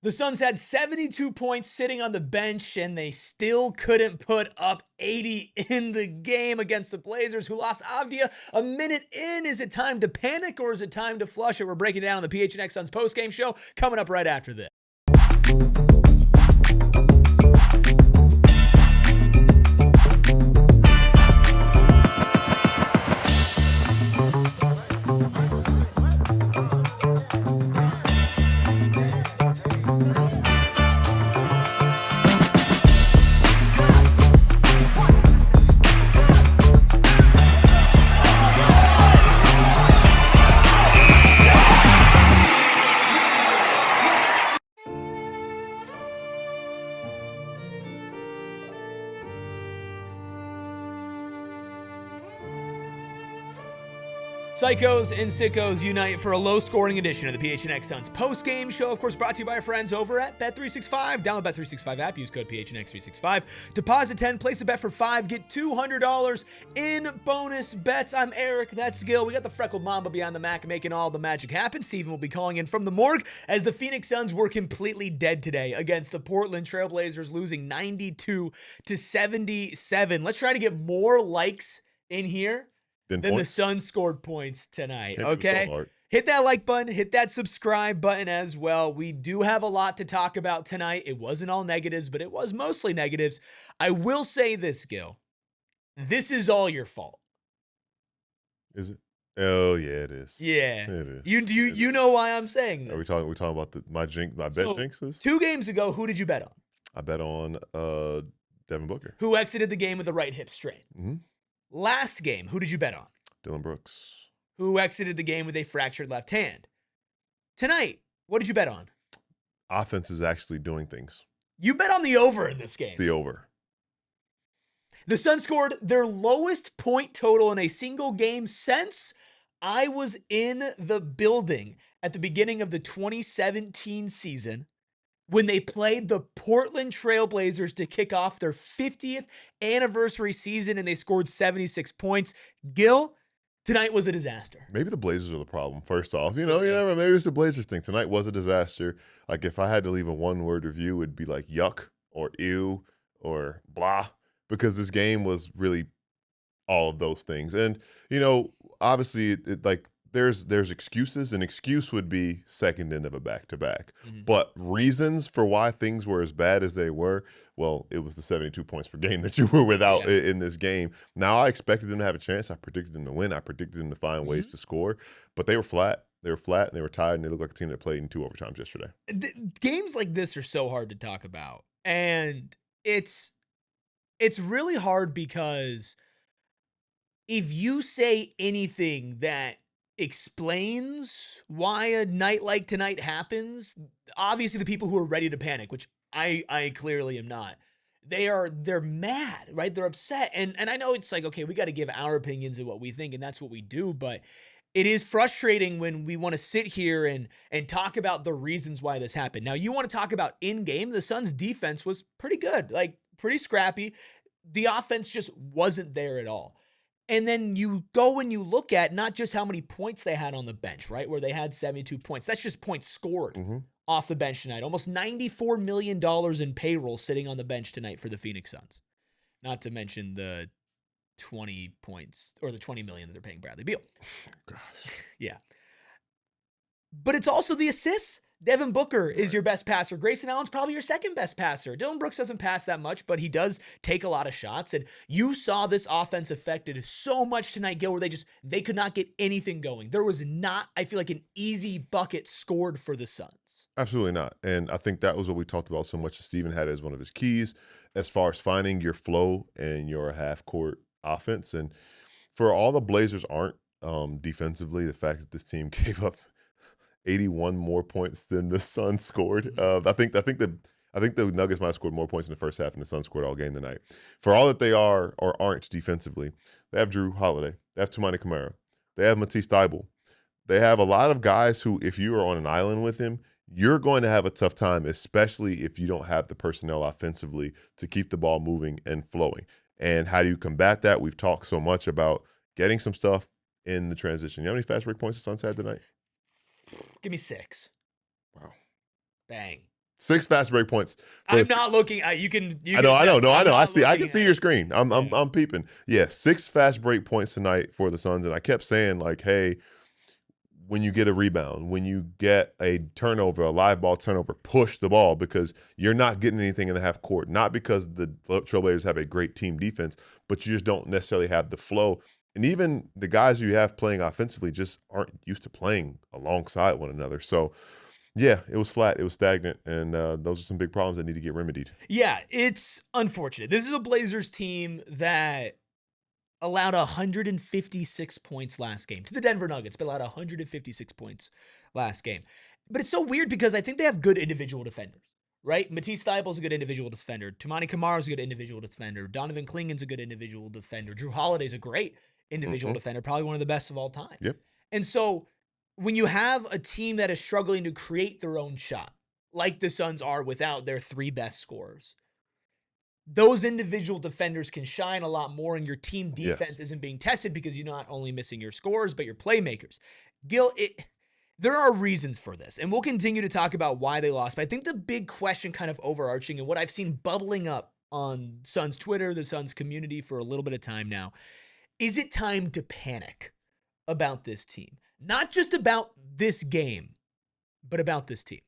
The Suns had 72 points sitting on the bench, and they still couldn't put up 80 in the game against the Blazers, who lost Avdija a minute in. Is it time to panic, or is it time to flush it? We're breaking it down on the PHNX Suns postgame show, coming up right after this. Psychos and sickos unite for a low-scoring edition of the PHNX Suns post-game show. Of course, brought to you by our friends over at Bet365. Download Bet365 app. Use code PHNX365. Deposit 10. Place a bet for 5. Get $200 in bonus bets. I'm Eric. That's Gil. We got the freckled Mamba behind the Mac making all the magic happen. Steven will be calling in from the morgue as the Phoenix Suns were completely dead today against the Portland Trailblazers, losing 92-77. Let's try to get more likes in here than the Suns scored points tonight, okay? So hit that like button, hit that subscribe button as well. We do have a lot to talk about tonight. It wasn't all negatives, but it was mostly negatives. I will say this, Gil. This is all your fault. Is it? Oh, yeah, it is. Yeah. It is. You know why I'm saying that. Are we talking about my bet jinxes? 2 games ago, who did you bet on? I bet on Devin Booker, who exited the game with a right hip strain. Mm-hmm. Last game, who did you bet on? Dillon Brooks, who exited the game with a fractured left hand. Tonight, what did you bet on? Offense is actually doing things. You bet on the over in this game. The over. The Suns scored their lowest point total in a single game since I was in the building at the beginning of the 2017 season, when they played the Portland Trailblazers to kick off their 50th anniversary season, and they scored 76 points. Gil, tonight was a disaster. Maybe the Blazers are the problem, first off. You never, maybe it's the Blazers thing. Tonight was a disaster. Like, if I had to leave a one-word review, it would be like yuck or ew or blah, because this game was really all of those things. And, obviously, there's excuses. An excuse would be second end of a back-to-back. Mm-hmm. But reasons for why things were as bad as they were, well, it was the 72 points per game that you were without in this game. Now, I expected them to have a chance. I predicted them to win. I predicted them to find ways to score. But they were flat. They were flat, and they were tired, and they looked like a team that played in 2 overtimes yesterday. Games like this are so hard to talk about. And it's really hard because if you say anything that explains why a night like tonight happens, obviously the people who are ready to panic, which I clearly am not, they're mad, right? They're upset. And I know it's like, okay, we got to give our opinions of what we think, and that's what we do, but it is frustrating when we want to sit here and talk about the reasons why this happened. Now, you want to talk about in-game, the Suns' defense was pretty good, like pretty scrappy. The offense just wasn't there at all. And then you go and you look at not just how many points they had on the bench, right? Where they had 72 points. That's just points scored off the bench tonight. Almost $94 million in payroll sitting on the bench tonight for the Phoenix Suns. Not to mention the 20 points or the $20 million that they're paying Bradley Beal. Gosh. Yeah. But it's also the assists. Devin Booker is your best passer. Grayson Allen's probably your second best passer. Dillon Brooks doesn't pass that much, but he does take a lot of shots. And you saw this offense affected so much tonight, Gil, where they could not get anything going. There was not, I feel like, an easy bucket scored for the Suns. Absolutely not. And I think that was what we talked about so much. Steven had as one of his keys as far as finding your flow and your half-court offense. And for all the Blazers aren't defensively, the fact that this team gave up 81 more points than the Suns scored. I think the Nuggets might have scored more points in the first half than the Suns scored all game tonight. For all that they are or aren't defensively, they have Drew Holiday, they have Toumani Camara, they have Matisse Thybulle. They have a lot of guys who, if you are on an island with him, you're going to have a tough time, especially if you don't have the personnel offensively to keep the ball moving and flowing. And how do you combat that? We've talked so much about getting some stuff in the transition. You know how many fast break points the Suns had tonight? Give me 6. Wow. Bang. 6 fast break points. I'm not looking at you can I know. attest, No, I I'm know. I not see. I looking can see at your it. screen. I'm peeping. Yeah, 6 fast break points tonight for the Suns, and I kept saying like, hey, when you get a rebound, when you get a turnover, a live ball turnover, push the ball because you're not getting anything in the half court. Not because the Trailblazers have a great team defense, but you just don't necessarily have the flow. And even the guys you have playing offensively just aren't used to playing alongside one another. So, yeah, it was flat, it was stagnant, and those are some big problems that need to get remedied. Yeah, it's unfortunate. This is a Blazers team that allowed 156 points last game to the Denver Nuggets, but allowed 156 points last game. But it's so weird because I think they have good individual defenders, right? Matisse Thybulle's a good individual defender. Tamani Kamara's a good individual defender. Donovan Klingen's a good individual defender. Drew Holiday's a great individual defender, probably one of the best of all time. Yep. And so when you have a team that is struggling to create their own shot, like the Suns are without their 3 best scorers, those individual defenders can shine a lot more, and your team defense isn't being tested because you're not only missing your scorers, but your playmakers. Gil, there are reasons for this, and we'll continue to talk about why they lost. But I think the big question kind of overarching and what I've seen bubbling up on Suns Twitter, the Suns community for a little bit of time now, is it time to panic about this team? Not just about this game, but about this team.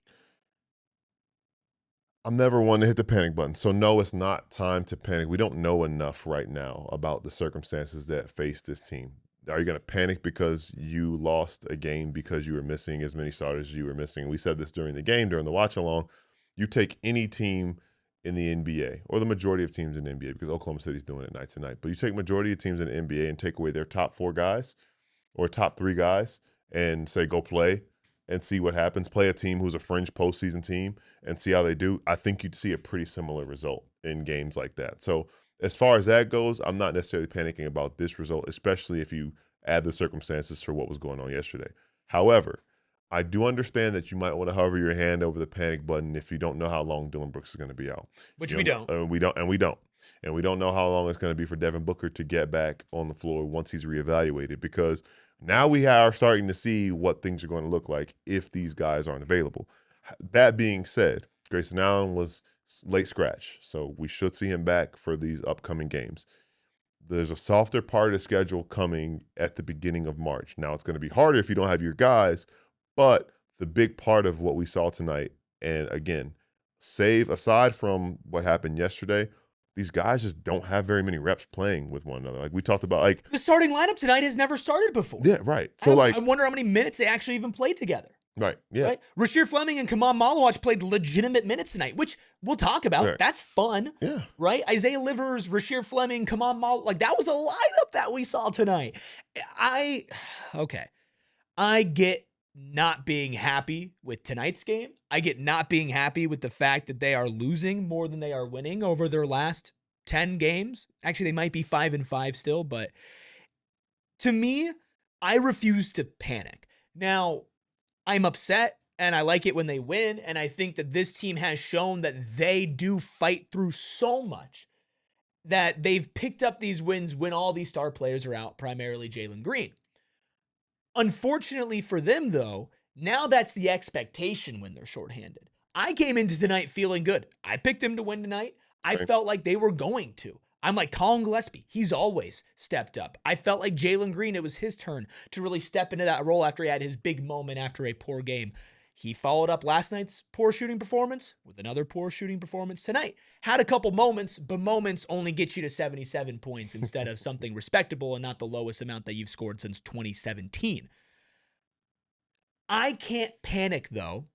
I'm never one to hit the panic button. So, no, it's not time to panic. We don't know enough right now about the circumstances that face this team. Are you going to panic because you lost a game because you were missing as many starters as you were missing? We said this during the game, during the watch along. You take any team in the NBA, or the majority of teams in the NBA, because Oklahoma City's doing it night to night, but you take majority of teams in the NBA and take away their top 4 guys or top 3 guys and say, go play and see what happens. Play a team who's a fringe postseason team and see how they do. I think you'd see a pretty similar result in games like that. So as far as that goes, I'm not necessarily panicking about this result, especially if you add the circumstances for what was going on yesterday. However, I do understand that you might want to hover your hand over the panic button if you don't know how long Dillon Brooks is going to be out. Which we don't. We don't. And we don't know how long it's going to be for Devin Booker to get back on the floor once he's reevaluated, because now we are starting to see what things are going to look like if these guys aren't available. That being said, Grayson Allen was late scratch, so we should see him back for these upcoming games. There's a softer part of the schedule coming at the beginning of March. Now, it's going to be harder if you don't have your guys, but the big part of what we saw tonight, and again, aside from what happened yesterday, these guys just don't have very many reps playing with one another. Like we talked about, like the starting lineup tonight has never started before. Yeah, right. So I wonder how many minutes they actually even played together. Right. Yeah. Right? Rasheer Fleming and Khaman Maluach played legitimate minutes tonight, which we'll talk about. Right. That's fun. Yeah. Right? Isaiah Livers, Rasheer Fleming, Khaman Maluach. Like, that was a lineup that we saw tonight. I get not being happy with tonight's game. I get not being happy with the fact that they are losing more than they are winning over their last 10 games. Actually, they might be 5-5 still, but to me, I refuse to panic. Now, I'm upset and I like it when they win, and I think that this team has shown that they do fight through so much that they've picked up these wins when all these star players are out, primarily Jalen Green. Unfortunately for them, though, now that's the expectation when they're shorthanded. I came into tonight feeling good. I picked them to win tonight. I felt like they were going to. I'm like Collin Gillespie. He's always stepped up. I felt like Jalen Green, it was his turn to really step into that role after he had his big moment after a poor game. He followed up last night's poor shooting performance with another poor shooting performance tonight. Had a couple moments, but moments only get you to 77 points instead of something respectable and not the lowest amount that you've scored since 2017. I can't panic, though,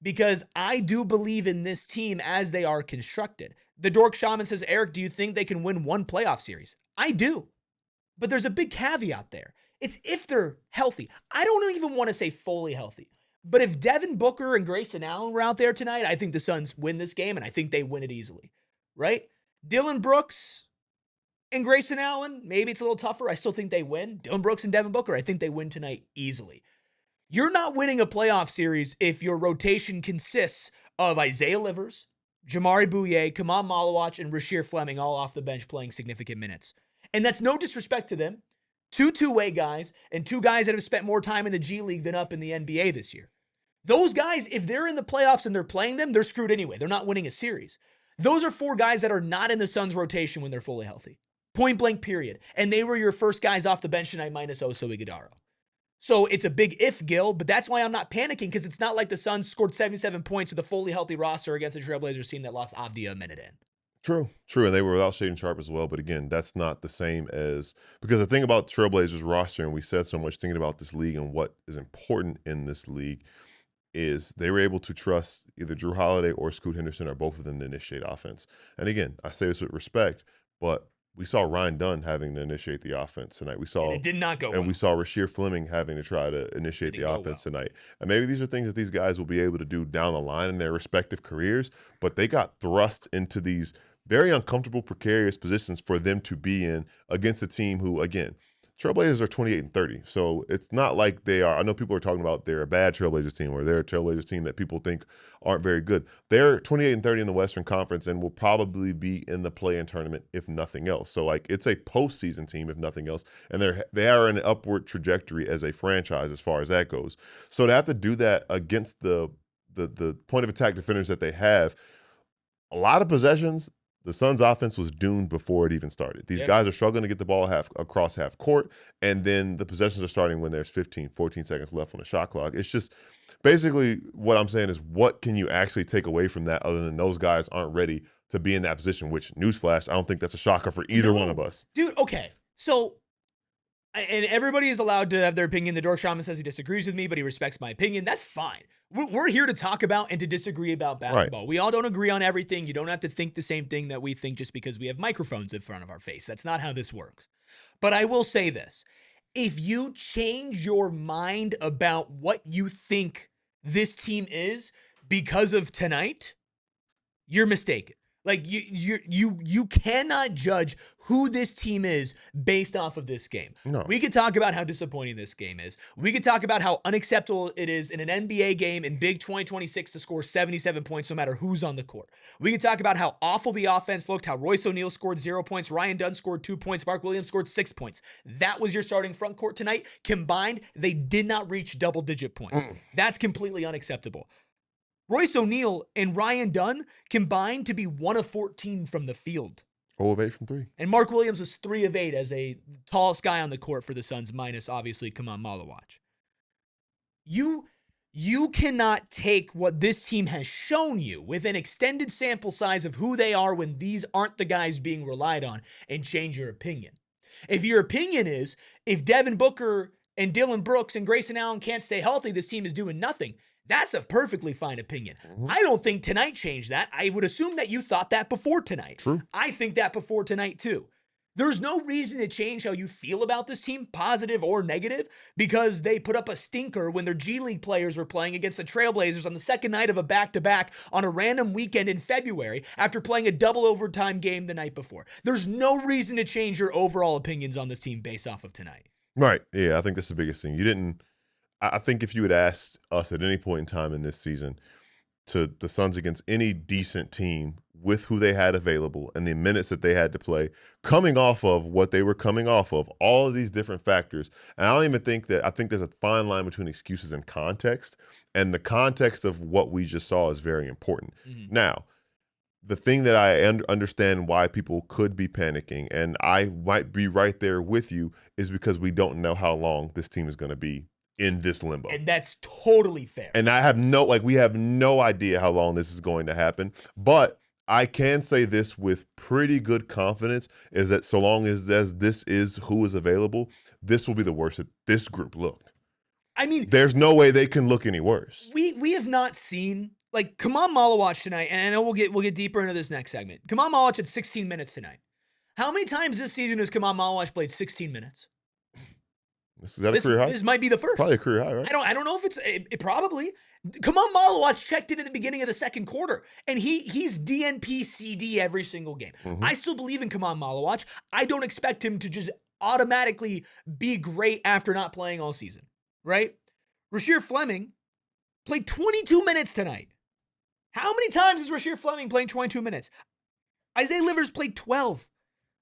because I do believe in this team as they are constructed. The Dork Shaman says, Eric, do you think they can win one playoff series? I do. But there's a big caveat there. It's if they're healthy. I don't even want to say fully healthy. But if Devin Booker and Grayson Allen were out there tonight, I think the Suns win this game, and I think they win it easily. Right? Dillon Brooks and Grayson Allen, maybe it's a little tougher. I still think they win. Dillon Brooks and Devin Booker, I think they win tonight easily. You're not winning a playoff series if your rotation consists of Isaiah Livers, Jamari Bouye, Khaman Maluach, and Rasheer Fleming all off the bench playing significant minutes. And that's no disrespect to them. Two two-way guys and 2 guys that have spent more time in the G League than up in the NBA this year. Those guys, if they're in the playoffs and they're playing them, they're screwed anyway. They're not winning a series. Those are 4 guys that are not in the Suns rotation when they're fully healthy. Point blank, period. And they were your first guys off the bench tonight minus Oso Ighodaro. So it's a big if, Gil, but that's why I'm not panicking, because it's not like the Suns scored 77 points with a fully healthy roster against a Trailblazers team that lost Avdija a minute in. True. And they were without Shaedon Sharpe as well. But again, that's not the same as, because the thing about Trailblazers roster, and we said so much thinking about this league and what is important in this league, is they were able to trust either Drew Holiday or Scoot Henderson or both of them to initiate offense. And again, I say this with respect, but we saw Ryan Dunn having to initiate the offense tonight. We saw, and it did not go and well. we saw Rasheer Fleming having to try to initiate the offense tonight. And maybe these are things that these guys will be able to do down the line in their respective careers, but they got thrust into these very uncomfortable, precarious positions for them to be in against a team who, again, Trailblazers are 28-30. So it's not like they are. I know people are talking about they're a bad Trailblazers team or they're a Trailblazers team that people think aren't very good. They're 28-30 in the Western Conference and will probably be in the play-in tournament if nothing else. So like it's a postseason team if nothing else, and they are in an upward trajectory as a franchise as far as that goes. So to have to do that against the point of attack defenders that they have, a lot of possessions. The Suns' offense was doomed before it even started. These guys are struggling to get the ball across half court, and then the possessions are starting when there's 15, 14 seconds left on the shot clock. It's just basically what I'm saying is, what can you actually take away from that other than those guys aren't ready to be in that position, which, newsflash, I don't think that's a shocker for either one of us. Dude, okay. So, and everybody is allowed to have their opinion. The Dork Shaman says he disagrees with me, but he respects my opinion. That's fine. We're here to talk about and to disagree about basketball. Right. We all don't agree on everything. You don't have to think the same thing that we think just because we have microphones in front of our face. That's not how this works. But I will say this. If you change your mind about what you think this team is because of tonight, you're mistaken. Like you cannot judge who this team is based off of this game. No. We could talk about how disappointing this game is. We could talk about how unacceptable it is in an NBA game in Big 2026 to score 77 points no matter who's on the court. We could talk about how awful the offense looked, how Royce O'Neal scored 0 points, Ryan Dunn scored 2 points, Mark Williams scored 6 points. That was your starting front court tonight. Combined, they did not reach double-digit points. That's completely unacceptable. Royce O'Neal and Ryan Dunn combined to be 1 of 14 from the field. 0 of 8 from 3. And Mark Williams was 3 of 8 as a tallest guy on the court for the Suns, minus obviously Khaman Maluach. You cannot take what this team has shown you with an extended sample size of who they are when these aren't the guys being relied on and change your opinion. If your opinion is, if Devin Booker and Dillon Brooks and Grayson Allen can't stay healthy, this team is doing nothing. That's a perfectly fine opinion. I don't think tonight changed that. I would assume that you thought that before tonight. True. I think that before tonight too. There's no reason to change how you feel about this team, positive or negative, because they put up a stinker when their G League players were playing against the Trailblazers on the second night of a back-to-back on a random weekend in February after playing a double overtime game the night before. There's no reason to change your overall opinions on this team based off of tonight. Right. Yeah, I think that's the biggest thing. I think if you had asked us at any point in time in this season to the Suns against any decent team with who they had available and the minutes that they had to play, coming off of what they were coming off of, all of these different factors, and I don't even think that, I think there's a fine line between excuses and context, and the context of what we just saw is very important. Now, the thing that I understand why people could be panicking, and I might be right there with you, is because we don't know how long this team is going to be in this limbo. And that's totally fair. And we have no idea how long this is going to happen. But I can say this with pretty good confidence, is that so long as this is who is available, this will be the worst that this group looked. I mean, there's no way they can look any worse. We have not seen, like, Khaman Maluach tonight, and I know we'll get deeper into this next segment. Khaman Maluach had 16 minutes tonight. How many times this season has Khaman Maluach played 16 minutes? Is that a career high? This might be the first. Probably a career high, right? I don't know if it probably. Khaman Maluach checked in at the beginning of the second quarter, and he's DNP CD every single game. I still believe in Khaman Maluach. I don't expect him to just automatically be great after not playing all season, right? Rasheer Fleming played 22 minutes tonight. How many times is Rasheer Fleming playing 22 minutes? Isaiah Livers played 12.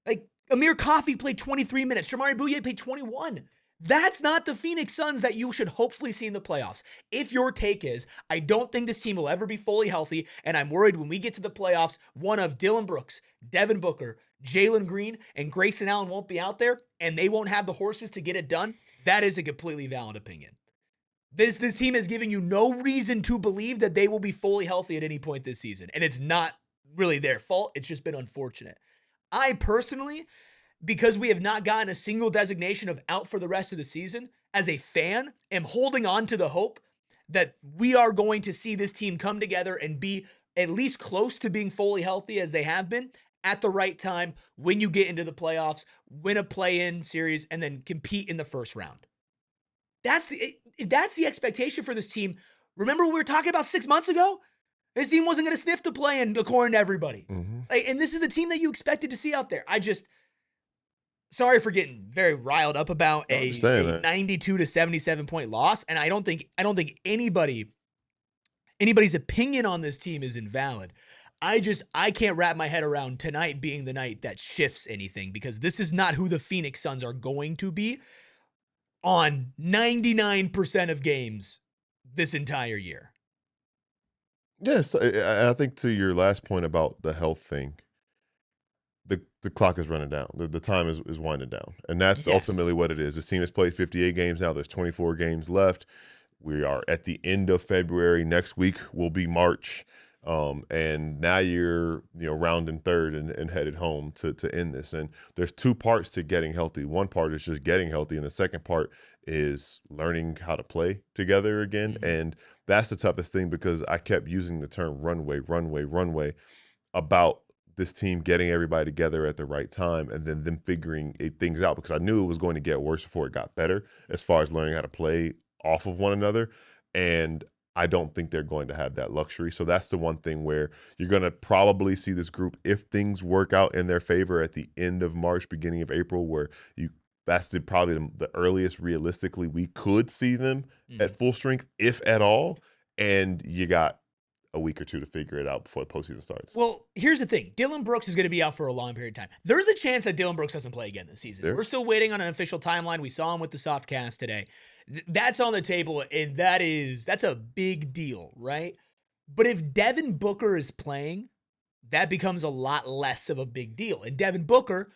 Like, Amir Coffey played 23 minutes. Shamari Bouye played 21. That's not the Phoenix Suns that you should hopefully see in the playoffs. If your take is, I don't think this team will ever be fully healthy, and I'm worried when we get to the playoffs, one of Dillon Brooks, Devin Booker, Jalen Green, and Grayson Allen won't be out there, and they won't have the horses to get it done, that is a completely valid opinion. This team is giving you no reason to believe that they will be fully healthy at any point this season, and it's not really their fault. It's just been unfortunate. I personally, because we have not gotten a single designation of out for the rest of the season, as a fan, am holding on to the hope that we are going to see this team come together and be at least close to being fully healthy as they have been at the right time when you get into the playoffs, win a play-in series, and then compete in the first round. If that's the expectation for this team. Remember what we were talking about 6 months ago? This team wasn't going to sniff the play-in according to everybody. And this is the team that you expected to see out there. Sorry for getting very riled up about a 92 to 77 point loss, and I don't think anybody's opinion on this team is invalid. I can't wrap my head around tonight being the night that shifts anything, because this is not who the Phoenix Suns are going to be on 99% of games this entire year. Yes, I think to your last point about the health thing, the clock is running down. The time is winding down. And that's ultimately what it is. This team has played 58 games now. There's 24 games left. We are at the end of February. Next week will be March. And now you're rounding third and headed home to end this. And there's two parts to getting healthy. One part is just getting healthy, and the second part is learning how to play together again. And that's the toughest thing, because I kept using the term runway about this team getting everybody together at the right time and then them figuring things out, because I knew it was going to get worse before it got better as far as learning how to play off of one another. And I don't think they're going to have that luxury. So that's the one thing where you're going to probably see this group, if things work out in their favor, at the end of March, beginning of April, where that's probably the earliest realistically we could see them at full strength, if at all. And you got a week or two to figure it out before the postseason starts. Well, here's the thing. Dillon Brooks is going to be out for a long period of time. There's a chance that Dillon Brooks doesn't play again this season. We're still waiting on an official timeline. We saw him with the soft cast today. That's on the table, and that's a big deal, right? But if Devin Booker is playing, that becomes a lot less of a big deal. And Devin Booker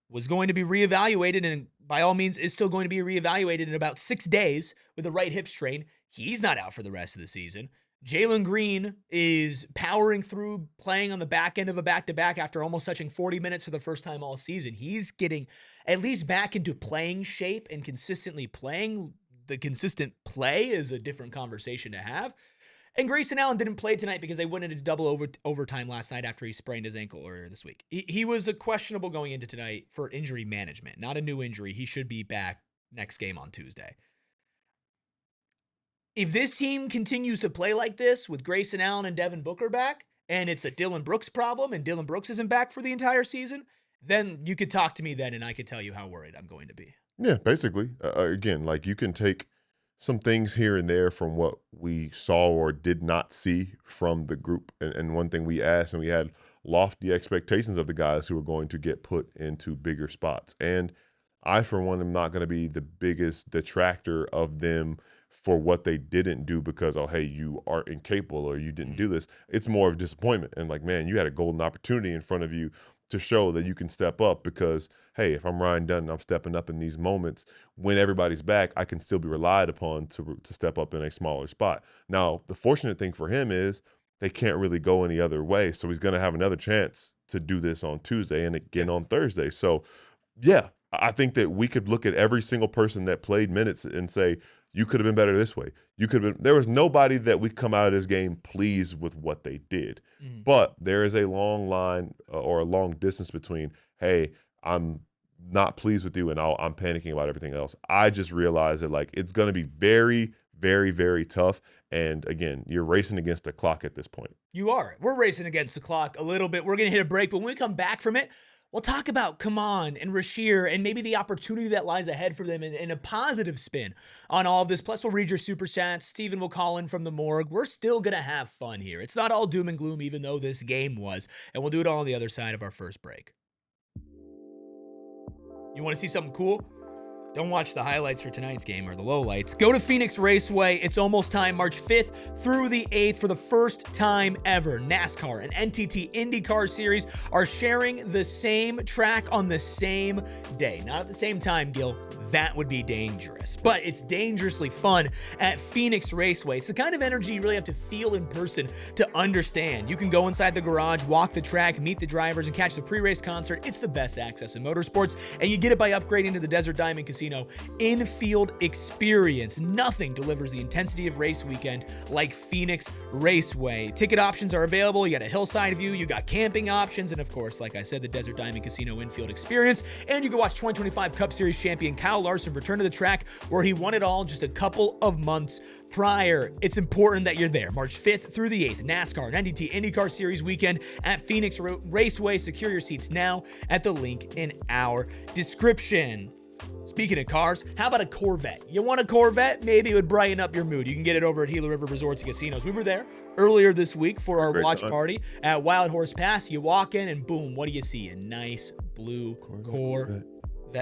was going to be reevaluated, and by all means is still going to be reevaluated in about 6 days with a right hip strain. He's not out for the rest of the season. Jalen Green is powering through, playing on the back end of a back-to-back after almost touching 40 minutes for the first time all season. He's getting at least back into playing shape and consistently playing. The consistent play is a different conversation to have. And Grayson Allen didn't play tonight because they went into double overtime last night after he sprained his ankle earlier this week. He was questionable going into tonight for injury management, not a new injury. He should be back next game on Tuesday. If this team continues to play like this with Grayson Allen and Devin Booker back, and it's a Dillon Brooks problem, and Dillon Brooks isn't back for the entire season, then you could talk to me then, and I could tell you how worried I'm going to be. Yeah, basically. Again, like, you can take some things here and there from what we saw or did not see from the group. And one thing we asked, and we had lofty expectations of the guys who were going to get put into bigger spots. And I, for one, am not going to be the biggest detractor of them for what they didn't do because, oh, hey, you are incapable or you didn't do this. It's more of disappointment. And like, man, you had a golden opportunity in front of you to show that you can step up because, hey, if I'm Ryan Dunn and I'm stepping up in these moments, when everybody's back, I can still be relied upon to step up in a smaller spot. Now, the fortunate thing for him is they can't really go any other way. So he's going to have another chance to do this on Tuesday and again on Thursday. So, yeah, I think that we could look at every single person that played minutes and say, you could have been better this way. You could have been. There was nobody that we come out of this game pleased with what they did. But there is a long line or a long distance between, hey, I'm not pleased with you and I'm panicking about everything else. I just realized that, like, it's going to be very, very, very tough. And again, you're racing against the clock at this point. You are. We're racing against the clock a little bit. We're going to hit a break, but when we come back from it, we'll talk about Khaman and Rasheer and maybe the opportunity that lies ahead for them and a positive spin on all of this. Plus, we'll read your super chats. Steven will call in from the morgue. We're still going to have fun here. It's not all doom and gloom, even though this game was. And we'll do it all on the other side of our first break. You want to see something cool? Don't watch the highlights for tonight's game or the lowlights. Go to Phoenix Raceway. It's almost time, March 5th through the 8th for the first time ever. NASCAR and NTT IndyCar Series are sharing the same track on the same day. Not at the same time, Gil. That would be dangerous. But it's dangerously fun at Phoenix Raceway. It's the kind of energy you really have to feel in person to understand. You can go inside the garage, walk the track, meet the drivers, and catch the pre-race concert. It's the best access in motorsports, and you get it by upgrading to the Desert Diamond Casino in-field experience. Nothing delivers the intensity of race weekend like Phoenix Raceway. Ticket options are available. You got a hillside view, you got camping options, and of course, like I said, the Desert Diamond Casino in-field experience. And you can watch 2025 Cup Series champion Kyle Larson return to the track where he won it all just a couple of months prior. It's important that you're there. March 5th through the 8th, NASCAR and NTT IndyCar Series weekend at Phoenix Raceway. Secure your seats now at the link in our description. Speaking of cars, how about a Corvette? You want a Corvette? Maybe it would brighten up your mood. You can get it over at Gila River Resorts and Casinos. We were there earlier this week for our watch party at Wild Horse Pass. You walk in and boom, what do you see? A nice blue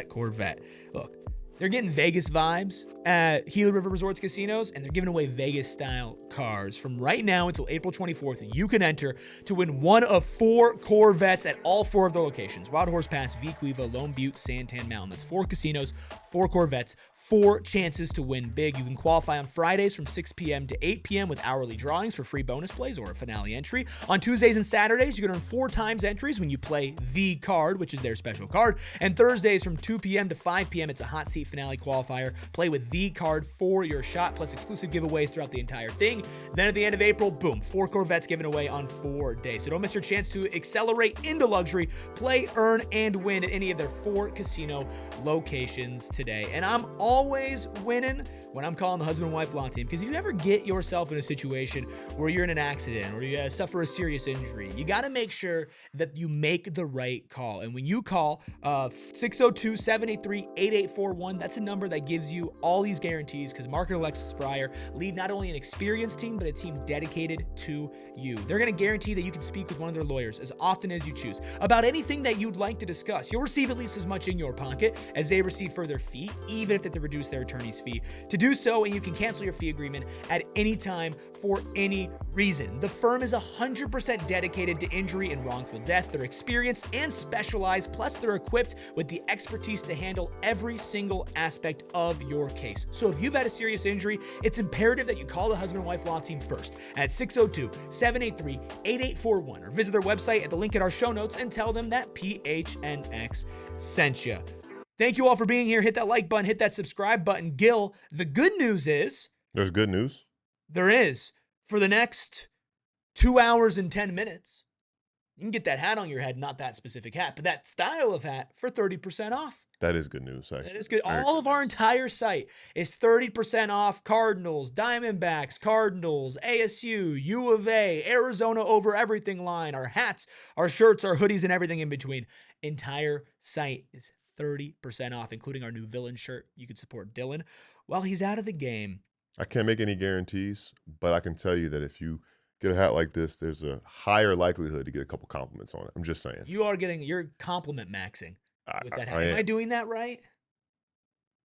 Corvette. Look, they're getting Vegas vibes at Gila River Resorts Casinos, and they're giving away Vegas-style cars. From right now until April 24th, you can enter to win one of 4 Corvettes at all 4 of the locations. Wild Horse Pass, Vequiva, Lone Butte, Santan Mountain. That's 4 casinos, 4 Corvettes, 4 chances to win big. You can qualify on Fridays from 6 p.m. to 8 p.m. with hourly drawings for free bonus plays or a finale entry. On Tuesdays and Saturdays, you can earn 4 times entries when you play the card, which is their special card. And Thursdays from 2 p.m. to 5 p.m., it's a hot seat finale qualifier. Play with the card for your shot, plus exclusive giveaways throughout the entire thing. Then at the end of April, boom, 4 Corvettes given away on 4 days. So don't miss your chance to accelerate into luxury. Play, earn, and win at any of their 4 casino locations today. And I'm always winning when I'm calling the husband and wife law team, because if you ever get yourself in a situation where you're in an accident or you suffer a serious injury, you got to make sure that you make the right call. And when you call 602-783-8841, that's a number that gives you all these guarantees, because Mark and Alexis Breyer lead not only an experienced team, but a team dedicated to you. They're going to guarantee that you can speak with one of their lawyers as often as you choose about anything that you'd like to discuss. You'll receive at least as much in your pocket as they receive for their fee, even if they have to reduce their attorney's fee to do so, and you can cancel your fee agreement at any time for any reason. The firm is 100% dedicated to injury and wrongful death. They're experienced and specialized, plus they're equipped with the expertise to handle every single aspect of your case. So if you've had a serious injury, it's imperative that you call the husband and wife law team first at 602-783-8841 or visit their website at the link in our show notes and tell them that PHNX sent you. Thank you all for being here. Hit that like button, hit that subscribe button. Gil, the good news is... There's good news? There is. For the next 2 hours and 10 minutes, you can get that hat on your head, not that specific hat, but that style of hat for 30% off. That is good news, actually. That is good. All of our entire site is 30% off. Cardinals, Diamondbacks, Cardinals, ASU, U of A, Arizona over everything line. Our hats, our shirts, our hoodies, and everything in between. Entire site is 30% off, including our new villain shirt. You can support Dillon while he's out of the game. I can't make any guarantees, but I can tell you that if you get a hat like this, there's a higher likelihood to get a couple compliments on it. I'm just saying. You're compliment maxing with that hat. Am I doing that right?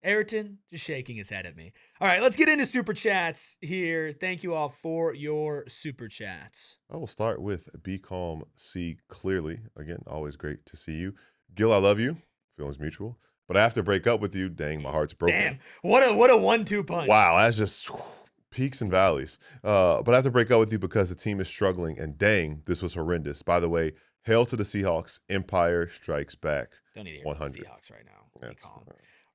Ayrton just shaking his head at me. All right, let's get into super chats here. Thank you all for your super chats. I will start with Be Calm, See Clearly. Again, always great to see you. Gil, I love you. Feelings mutual. But I have to break up with you. Dang, my heart's broken. Damn, what a 1-2 punch. Wow, that's just peaks and valleys. But I have to break up with you because the team is struggling. And dang, this was horrendous. By the way, hail to the Seahawks. Empire strikes back. Don't need to hear 100. the Seahawks right now. That's calm.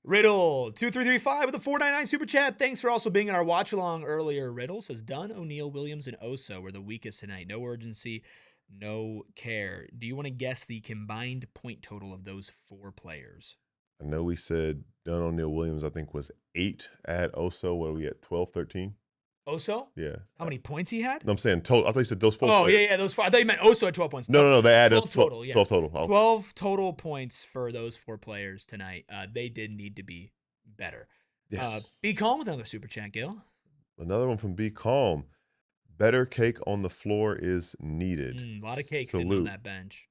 Riddle 2335 with a 499 super chat. Thanks for also being in our watch along earlier. Riddle says Dunn, O'Neal, Williams, and Oso were the weakest tonight. No urgency, no care. Do you want to guess the combined point total of those 4 players? I know we said Dunn, O'Neal, Williams, I think was 8 at Oso. What are we at, 12, 13? Oso? Yeah. How many points he had? No, I'm saying total. I thought you said those 4 Oh, players. yeah, those 4. I thought you meant Oso at 12 points. No, they added 12 total, yeah. 12 total. 12 total points for those 4 players tonight. They did need to be better. Yes. Be calm with another super chat, Gil. Another one from Be Calm. Better cake on the floor is needed. A lot of cake sitting on that bench.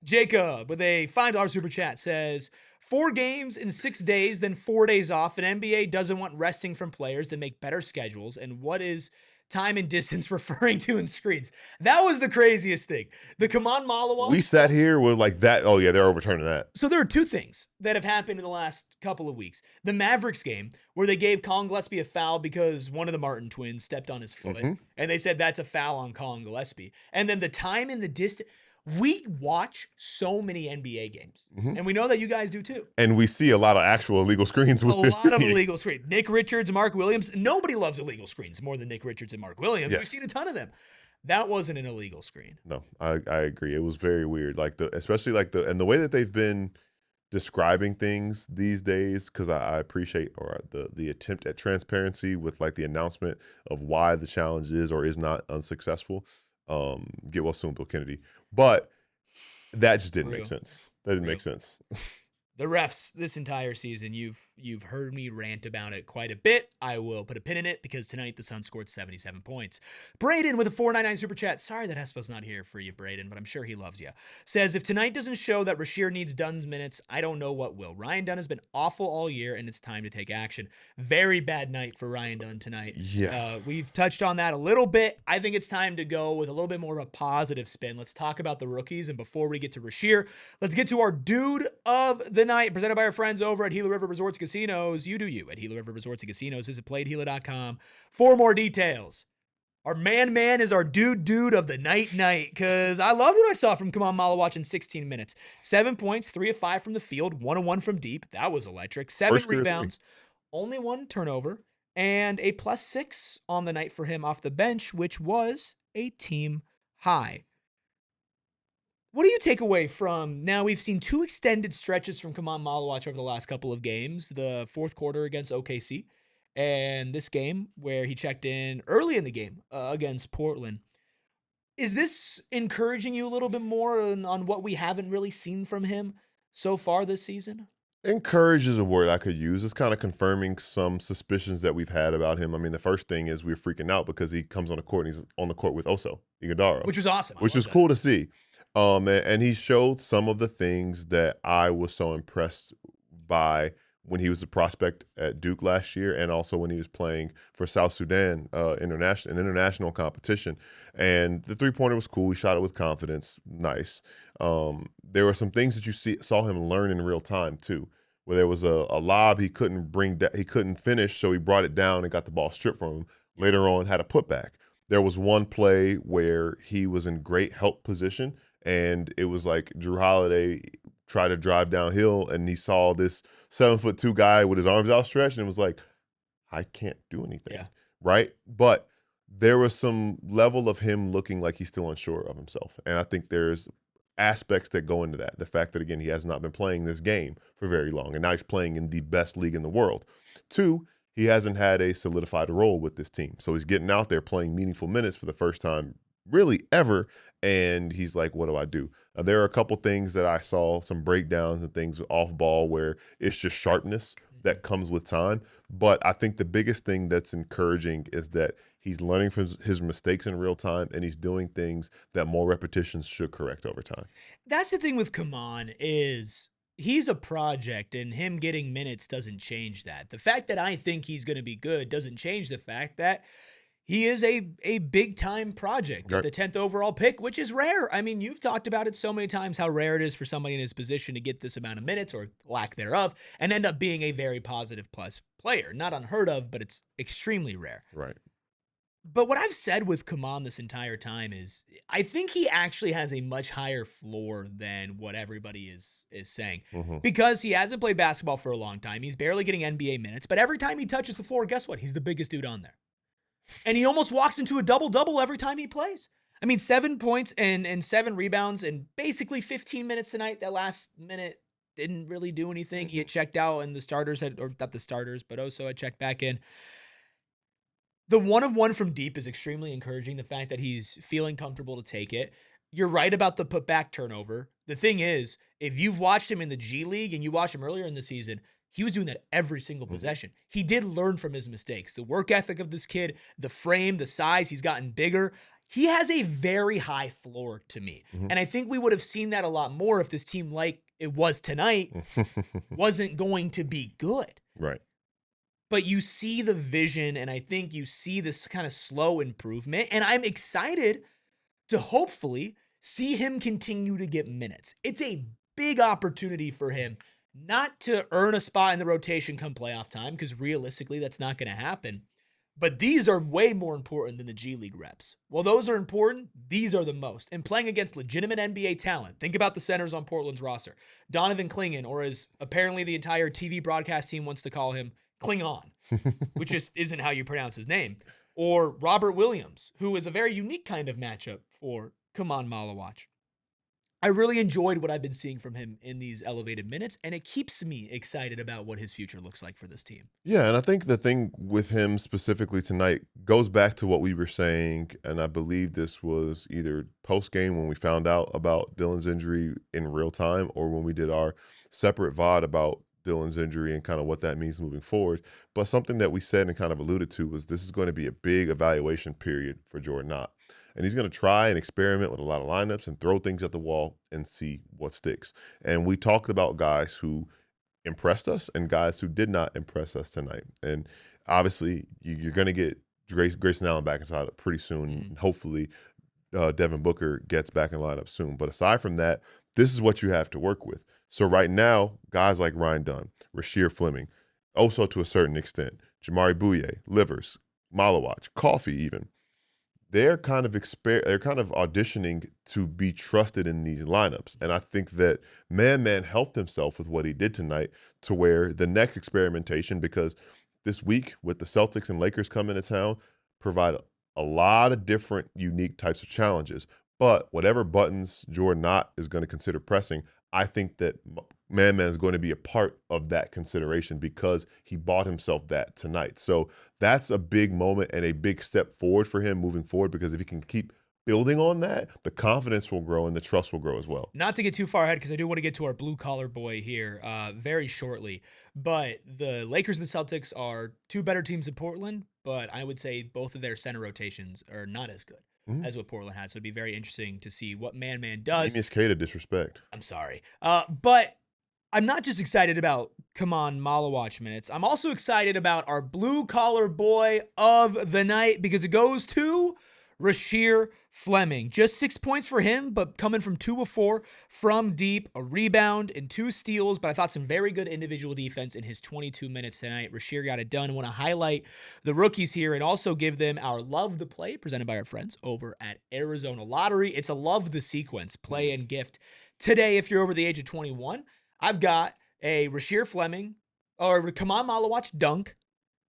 Jacob with a $5 super chat says, 4 games in 6 days, then 4 days off. An NBA doesn't want resting from players that make better schedules. And what is time and distance referring to in screens? That was the craziest thing. The Khaman Maluach. We sat here with like that. Oh yeah, they're overturning that. So there are 2 things that have happened in the last couple of weeks. The Mavericks game, where they gave Collin Gillespie a foul because one of the Martin twins stepped on his foot. And they said that's a foul on Collin Gillespie. And then the time and the distance. We watch so many NBA games, and we know that you guys do too. And we see a lot of actual illegal screens with this team. A lot of illegal screens. Nick Richards, Mark Williams. Nobody loves illegal screens more than Nick Richards and Mark Williams. Yes. We've seen a ton of them. That wasn't an illegal screen. No, I agree. It was very weird. Like especially like the way that they've been describing things these days, because I appreciate the attempt at transparency with like the announcement of why the challenge is or is not unsuccessful. Get well soon, Bill Kennedy. But that just didn't make sense. That didn't make sense. The refs this entire season, you've heard me rant about it quite a bit. I will put a pin in it because tonight the Suns scored 77 points. Braden with a $4.99 super chat. Sorry that Hespo's not here for you, Braden, but I'm sure he loves you. Says, if tonight doesn't show that Rasheer needs Dunn's minutes, I don't know what will. Ryan Dunn has been awful all year, and it's time to take action. Very bad night for Ryan Dunn tonight. Yeah. We've touched on that a little bit. I think it's time to go with a little bit more of a positive spin. Let's talk about the rookies, and before we get to Rasheer, let's get to our dude of the night, presented by our friends over at Gila River Resorts Casinos. You do you at Gila River Resorts and Casinos. Visit playedgila.com for more details. Our man is our dude of the night, because I loved what I saw from Khaman Maluach in 16 minutes. 7 points, 3 of 5 from the field, 1 of 1 from deep. That was electric. 7 rebounds, only 1 turnover, and a +6 on the night for him off the bench, which was a team high. What do you take away from, now we've seen 2 extended stretches from Khaman Maluach over the last couple of games, the fourth quarter against OKC, and this game where he checked in early in the game against Portland. Is this encouraging you a little bit more on what we haven't really seen from him so far this season? Encourage is a word I could use. It's kind of confirming some suspicions that we've had about him. I mean, the first thing is we're freaking out because he comes on the court and he's on the court with Oso Ighodaro. Which was awesome. Which was cool to see. And he showed some of the things that I was so impressed by when he was a prospect at Duke last year, and also when he was playing for South Sudan international competition. And the three-pointer was cool. He shot it with confidence. Nice. There were some things that you saw him learn in real time too, where there was a lob he couldn't finish, so he brought it down and got the ball stripped from him. Later on, had a putback. There was one play where he was in great help position, and it was like Drew Holiday tried to drive downhill, and he saw this 7'2" guy with his arms outstretched, and was like, I can't do anything. Yeah. Right? But there was some level of him looking like he's still unsure of himself. And I think there's aspects that go into that. The fact that, again, he has not been playing this game for very long, and now he's playing in the best league in the world. 2, he hasn't had a solidified role with this team. So he's getting out there playing meaningful minutes for the first time really ever, and he's like, what do I do? There are a couple things that I saw, some breakdowns and things off ball where it's just sharpness that comes with time. But I think the biggest thing that's encouraging is that he's learning from his mistakes in real time, and he's doing things that more repetitions should correct over time. That's the thing with Khaman, is he's a project, and him getting minutes doesn't change that. The fact that I think he's going to be good doesn't change the fact that he is a big-time project, right, the 10th overall pick, which is rare. I mean, you've talked about it so many times, how rare it is for somebody in his position to get this amount of minutes, or lack thereof, and end up being a very positive plus player. Not unheard of, but it's extremely rare. Right. But what I've said with Khaman this entire time is, I think he actually has a much higher floor than what everybody is saying. Because he hasn't played basketball for a long time. He's barely getting NBA minutes. But every time he touches the floor, guess what? He's the biggest dude on there. And he almost walks into a double-double every time he plays. I mean, 7 points and 7 rebounds and basically 15 minutes tonight. That last minute didn't really do anything. He had checked out, and the starters had, or not the starters, but also had checked back in. The 1 of 1 from deep is extremely encouraging. The fact that he's feeling comfortable to take it. You're right about the putback turnover. The thing is, if you've watched him in the G League and you watched him earlier in the season, he was doing that every single possession. He did learn from his mistakes. The work ethic of this kid, the frame, the size, he's gotten bigger. he has a very high floor to me. Mhm. And I think we would have seen that a lot more if this team, like it was tonight, wasn't going to be good. Right. But you see the vision, and I think you see this kind of slow improvement. And I'm excited to hopefully see him continue to get minutes. It's a big opportunity for him not to earn a spot in the rotation come playoff time, because realistically, that's not going to happen. But these are way more important than the G League reps. Well, those are important. These are the most. And playing against legitimate NBA talent. Think about the centers on Portland's roster. Donovan Clingan, or as apparently the entire TV broadcast team wants to call him, Klingon, which just isn't how you pronounce his name. Or Robert Williams, who is a very unique kind of matchup for Khaman Maluach. I really enjoyed what I've been seeing from him in these elevated minutes, and it keeps me excited about what his future looks like for this team. Yeah, and I think the thing with him specifically tonight goes back to what we were saying, and I believe this was either post-game when we found out about Dillon's injury in real time, or when we did our separate VOD about Dillon's injury and kind of what that means moving forward. But something that we said and kind of alluded to was this is going to be a big evaluation period for Jordan Knott. And he's going to try and experiment with a lot of lineups and throw things at the wall and see what sticks. And we talked about guys who impressed us and guys who did not impress us tonight. And obviously, you're going to get Grayson Allen back inside pretty soon. And hopefully, Devin Booker gets back in lineup soon. But aside from that, this is what you have to work with. So right now, guys like Ryan Dunn, Rasheer Fleming, also to a certain extent, Jamari Bouye, Livers, Maluach, Coffee even. They're kind of auditioning to be trusted in these lineups. And I think that Man helped himself with what he did tonight to where the next experimentation, because this week with the Celtics and Lakers coming to town, provide a lot of different unique types of challenges. But whatever buttons Jordan Knott is going to consider pressing, I think that Man is going to be a part of that consideration because he bought himself that tonight. So that's a big moment and a big step forward for him moving forward, because if he can keep building on that, the confidence will grow and the trust will grow as well. Not to get too far ahead, because I do want to get to our blue collar boy here very shortly. But the Lakers and the Celtics are two better teams in Portland, but I would say both of their center rotations are not as good as what Portland has. So it'd be very interesting to see what Man does. Miss K to disrespect. I'm sorry. But I'm not just excited about Khaman Maluach minutes. I'm also excited about our blue collar boy of the night, because it goes to Rasheer Fleming. Just 6 points for him, but coming from 2 of 4 from deep, a rebound and 2 steals. But I thought some very good individual defense in his 22 minutes tonight. Rasheer got it done. I want to highlight the rookies here and also give them our Love the Play presented by our friends over at Arizona Lottery. It's a Love the Sequence play and gift today if you're over the age of 21. I've got a Rasheer Fleming or Khaman Maluach dunk,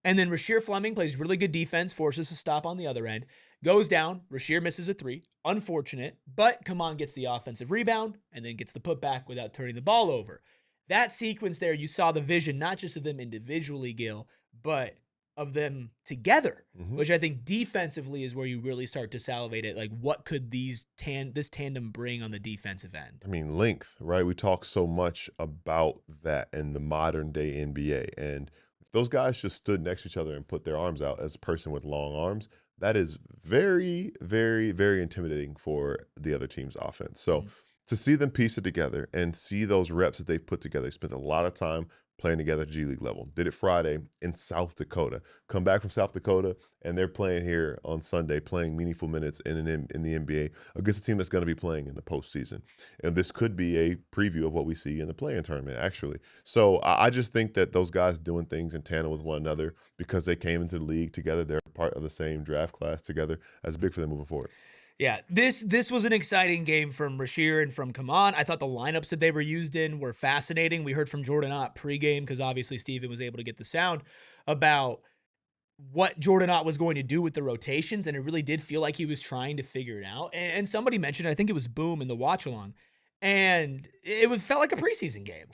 and then Rasheer Fleming plays really good defense, forces a stop on the other end, goes down, Rasheer misses a 3, unfortunate, but Khaman gets the offensive rebound and then gets the putback without turning the ball over. That sequence there, you saw the vision, not just of them individually, Gil, but of them together, which I think defensively is where you really start to salivate it. Like, what could this tandem bring on the defensive end? I mean, length, right? We talk so much about that in the modern day NBA. And if those guys just stood next to each other and put their arms out as a person with long arms, that is very, very, very intimidating for the other team's offense. So to see them piece it together and see those reps that they've put together, spent a lot of time playing together at G League level. Did it Friday in South Dakota. Come back from South Dakota, and they're playing here on Sunday, playing meaningful minutes in the NBA against a team that's going to be playing in the postseason. And this could be a preview of what we see in the play-in tournament, actually. So I just think that those guys doing things in tandem with one another because they came into the league together, they're part of the same draft class together, that's big for them moving forward. Yeah, this was an exciting game from Rasheer and from Khaman. I thought the lineups that they were used in were fascinating. We heard from Jordan Ott pregame, because obviously Steven was able to get the sound about what Jordan Ott was going to do with the rotations, and it really did feel like he was trying to figure it out. And somebody mentioned, I think it was Boom in the watch along, and felt like a preseason game,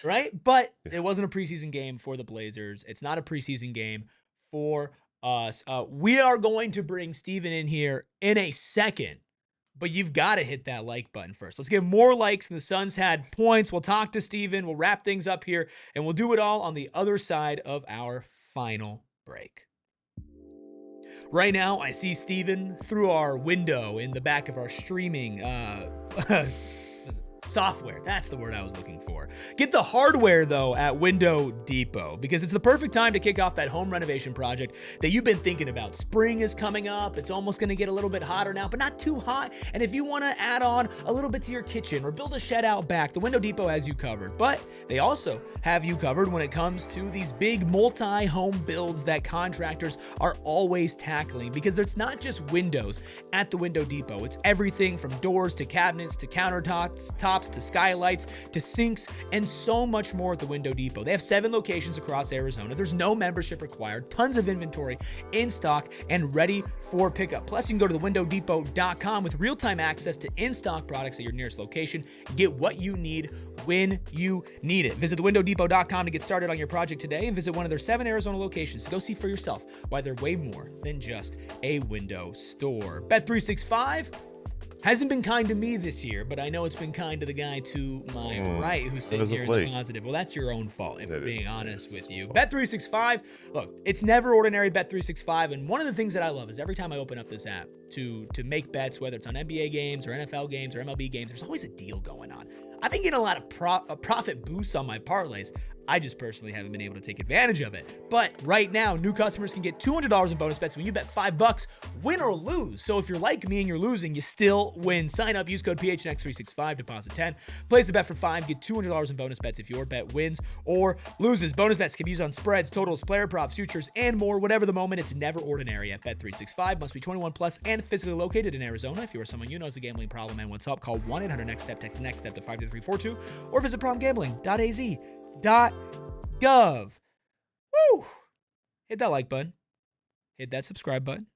right? But it wasn't a preseason game for the Blazers. It's not a preseason game for us. We are going to bring Steven in here in a second, but you've got to hit that like button first. Let's get more likes than the Suns had points. We'll talk to Steven. We'll wrap things up here, and we'll do it all on the other side of our final break. Right now, I see Steven through our window in the back of our streaming software. That's the word I was looking for. Get the hardware, though, at Window Depot, because it's the perfect time to kick off that home renovation project that you've been thinking about. Spring is coming up. It's almost going to get a little bit hotter now, but not too hot. And if you want to add on a little bit to your kitchen or build a shed out back, the Window Depot has you covered. But they also have you covered when it comes to these big multi-home builds that contractors are always tackling, because it's not just windows at the Window Depot. It's everything from doors to cabinets to countertops to skylights to sinks and so much more at the Window Depot. They have 7 locations across Arizona. There's no membership required, tons of inventory in stock and ready for pickup. Plus, you can go to thewindowdepot.com with real-time access to in-stock products at your nearest location. Get what you need when you need it. Visit thewindowdepot.com to get started on your project today, and visit one of their 7 Arizona locations to go see for yourself why they're way more than just a window store. Bet365 hasn't been kind to me this year, but I know it's been kind to the guy to my right who's sitting here in the positive. Well, that's your own fault, if I'm being honest with you. Bet365, look, it's never ordinary. Bet365, and one of the things that I love is every time I open up this app to make bets, whether it's on NBA games or NFL games or MLB games, there's always a deal going on. I've been getting a lot of profit boosts on my parlays. I just personally haven't been able to take advantage of it. But right now, new customers can get $200 in bonus bets when you bet $5, win or lose. So if you're like me and you're losing, you still win. Sign up, use code PHNX365, deposit 10. Place a bet for $5, get $200 in bonus bets if your bet wins or loses. Bonus bets can be used on spreads, totals, player props, futures, and more. Whatever the moment, it's never ordinary at Bet365. Must be 21 plus and physically located in Arizona. If you or someone you know has a gambling problem and wants help, call 1-800-NEXT-STEP, text NEXT STEP to 53342, or visit problemgambling.az.gov. Woo! Hit that like button. Hit that subscribe button.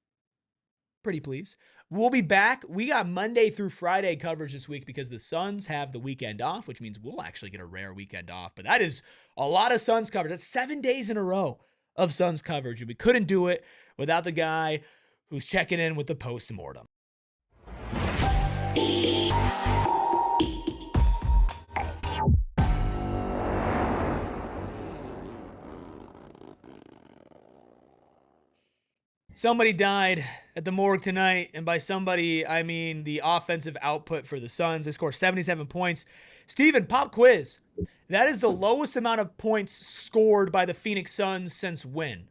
Pretty please. We'll be back. We got Monday through Friday coverage this week because the Suns have the weekend off, which means we'll actually get a rare weekend off. But that is a lot of Suns coverage. That's 7 days in a row of Suns coverage. And we couldn't do it without the guy who's checking in with the post-mortem. Somebody died at the morgue tonight, and by somebody, I mean the offensive output for the Suns. They scored 77 points. Steven, pop quiz. That is the lowest amount of points scored by the Phoenix Suns since when?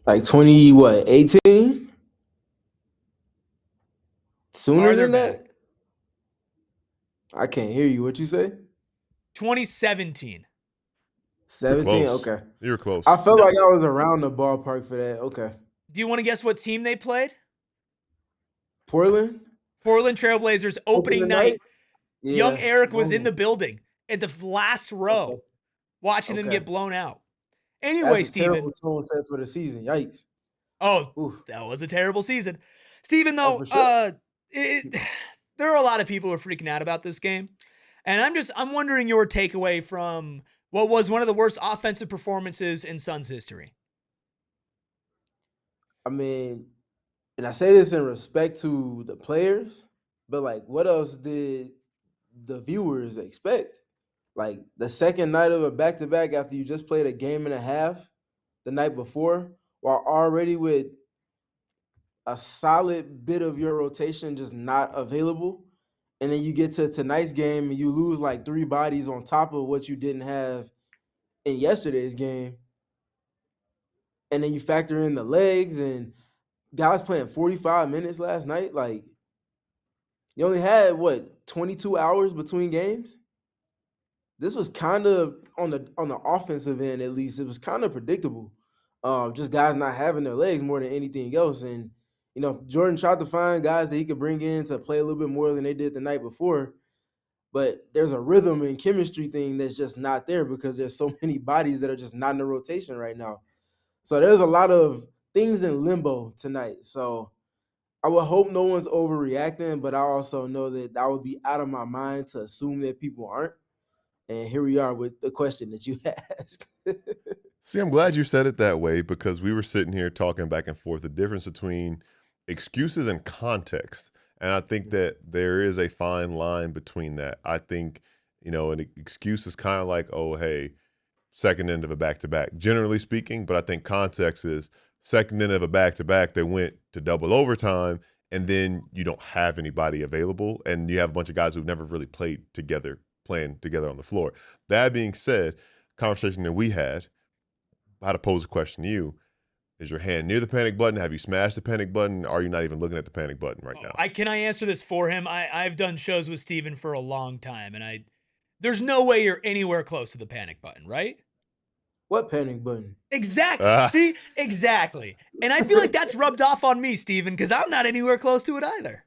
Like 18? Sooner than that? I can't hear you. What you say? 2017. 17? Okay. You were close. I felt like I was around the ballpark for that. Okay. Do you want to guess what team they played? Portland Trailblazers opening night. Yeah. Young Eric was in the building at the last row watching them get blown out. Anyway, Steven. Terrible tone set for the season. Yikes. Oh, oof. That was a terrible season. Steven, though, sure. There are a lot of people who are freaking out about this game. And I'm wondering your takeaway from what was one of the worst offensive performances in Suns history. I mean, and I say this in respect to the players, but like, what else did the viewers expect? Like, the second night of a back-to-back after you just played a game and a half the night before, while already with a solid bit of your rotation just not available, and then you get to tonight's game and you lose like 3 bodies on top of what you didn't have in yesterday's game, and then you factor in the legs and guys playing 45 minutes last night. Like, you only had 22 hours between games. This was kind of on the offensive end, at least it was kind of predictable. Just guys not having their legs more than anything else. And Jordan tried to find guys that he could bring in to play a little bit more than they did the night before. But there's a rhythm and chemistry thing that's just not there because there's so many bodies that are just not in the rotation right now. So there's a lot of things in limbo tonight. So I would hope no one's overreacting, but I also know that would be out of my mind to assume that people aren't. And here we are with the question that you asked. See, I'm glad you said it that way because we were sitting here talking back and forth the difference between excuses and context. And I think that there is a fine line between that. I think, an excuse is kind of like, oh, hey, second end of a back-to-back, generally speaking. But I think context is second end of a back-to-back, they went to double overtime, and then you don't have anybody available, and you have a bunch of guys who've never really playing together on the floor. That being said, conversation that we had, I had to pose a question to you. Is your hand near the panic button? Have you smashed the panic button? Are you not even looking at the panic button right now? Can I answer this for him? I've done shows with Steven for a long time, and there's no way you're anywhere close to the panic button, right? What panic button? Exactly. See? Exactly. And I feel like that's rubbed off on me, Steven, because I'm not anywhere close to it either.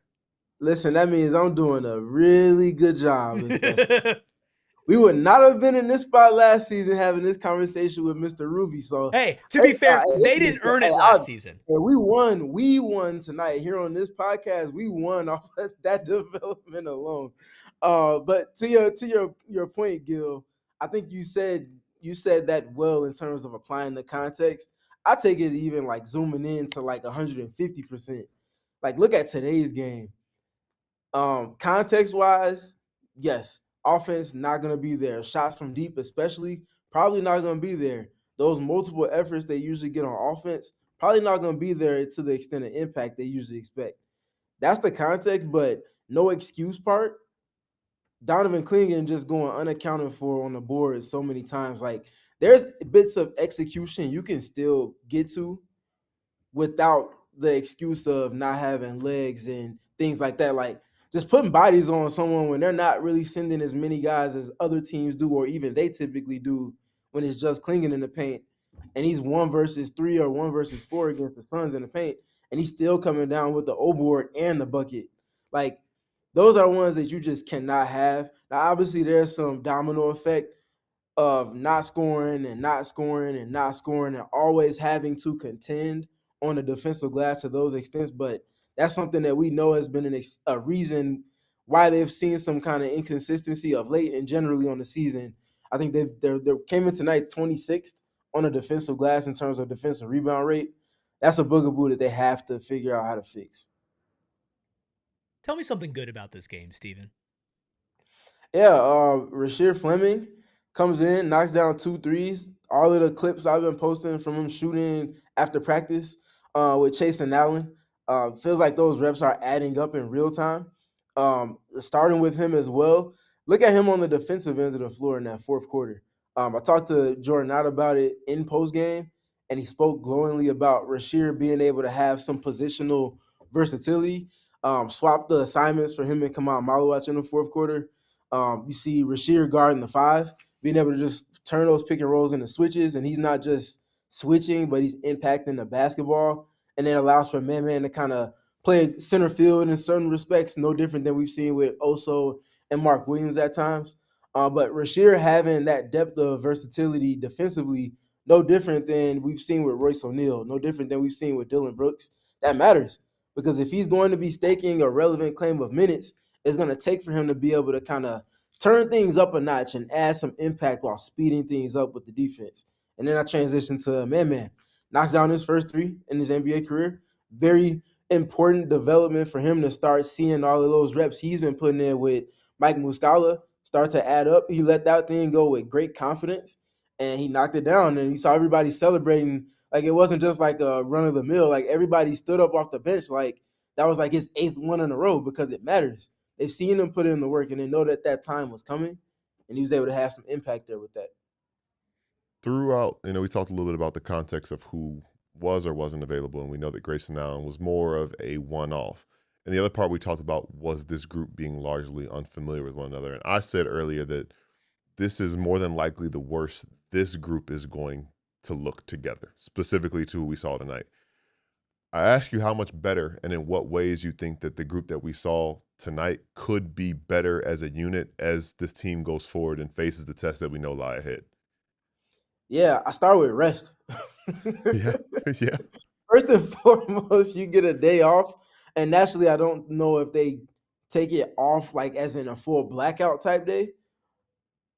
Listen, that means I'm doing a really good job. We would not have been in this spot last season having this conversation with Mr. Ruby. So hey, to be fair, they didn't earn it last season. And we won tonight here on this podcast. We won off of that development alone. But to your point, Gil, I think you said that well in terms of applying the context. I take it even like zooming in to like 150%. Like, look at today's game. Context wise, yes. Offense not going to be there. Shots from deep especially, probably not going to be there. Those multiple efforts they usually get on offense, probably not going to be there to the extent of impact they usually expect. That's the context, but no excuse part. Donovan Clingan just going unaccounted for on the board so many times. Like, there's bits of execution you can still get to without the excuse of not having legs and things like that. Like, just putting bodies on someone when they're not really sending as many guys as other teams do, or even they typically do when it's just Clingan in the paint, and he's 1 versus 3 or 1 versus 4 against the Suns in the paint, and he's still coming down with the O board and the bucket. Like, those are ones that you just cannot have. Now, obviously, there's some domino effect of not scoring and not scoring and not scoring and always having to contend on the defensive glass to those extents, but that's something that we know has been a reason why they've seen some kind of inconsistency of late and generally on the season. I think they came in tonight 26th on the defensive glass in terms of defensive rebound rate. That's a bugaboo that they have to figure out how to fix. Tell me something good about this game, Steven. Yeah, Rasheer Fleming comes in, knocks down 2 threes. All of the clips I've been posting from him shooting after practice with Jalen Allen. Feels like those reps are adding up in real time. Starting with him as well. Look at him on the defensive end of the floor in that fourth quarter. I talked to Jordan out about it in postgame, and he spoke glowingly about Rasheer being able to have some positional versatility. Swap the assignments for him and Khaman Maluach in the fourth quarter. You see Rasheer guarding the 5, being able to just turn those pick and rolls into switches, and he's not just switching, but he's impacting the basketball. And then allows for man to kind of play center field in certain respects, no different than we've seen with Oso and Mark Williams at times. But Rasheer having that depth of versatility defensively, no different than we've seen with Royce O'Neal, no different than we've seen with Dillon Brooks. That matters because if he's going to be staking a relevant claim of minutes, it's going to take for him to be able to kind of turn things up a notch and add some impact while speeding things up with the defense. And then I transition to man. Knocks down his first 3 in his NBA career. Very important development for him to start seeing all of those reps he's been putting in with Mike Muscala start to add up. He let that thing go with great confidence, and he knocked it down. And you saw everybody celebrating like it wasn't just like a run-of-the-mill. Like, everybody stood up off the bench like that was like his 8th one in a row because it matters. They've seen him put in the work, and they know that time was coming, and he was able to have some impact there with that. Throughout, we talked a little bit about the context of who was or wasn't available, and we know that Grayson Allen was more of a one-off. And the other part we talked about was this group being largely unfamiliar with one another. And I said earlier that this is more than likely the worst this group is going to look together, specifically to who we saw tonight. I ask you how much better and in what ways you think that the group that we saw tonight could be better as a unit as this team goes forward and faces the tests that we know lie ahead. Yeah, I start with rest. Yeah. First and foremost, you get a day off. And naturally, I don't know if they take it off like as in a full blackout type day.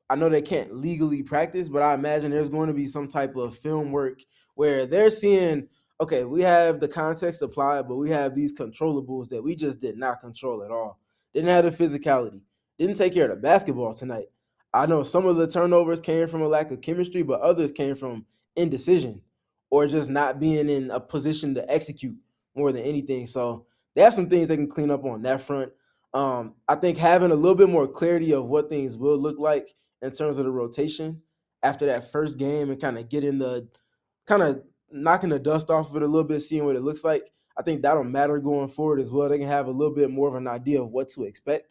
I know they can't legally practice, but I imagine there's going to be some type of film work where they're seeing, okay, we have the context applied, but we have these controllables that we just did not control at all. Didn't have the physicality. Didn't take care of the basketball tonight. I know some of the turnovers came from a lack of chemistry, but others came from indecision or just not being in a position to execute more than anything. So they have some things they can clean up on that front. I think having a little bit more clarity of what things will look like in terms of the rotation after that first game and kind of knocking the dust off of it a little bit, seeing what it looks like. I think that'll matter going forward as well. They can have a little bit more of an idea of what to expect.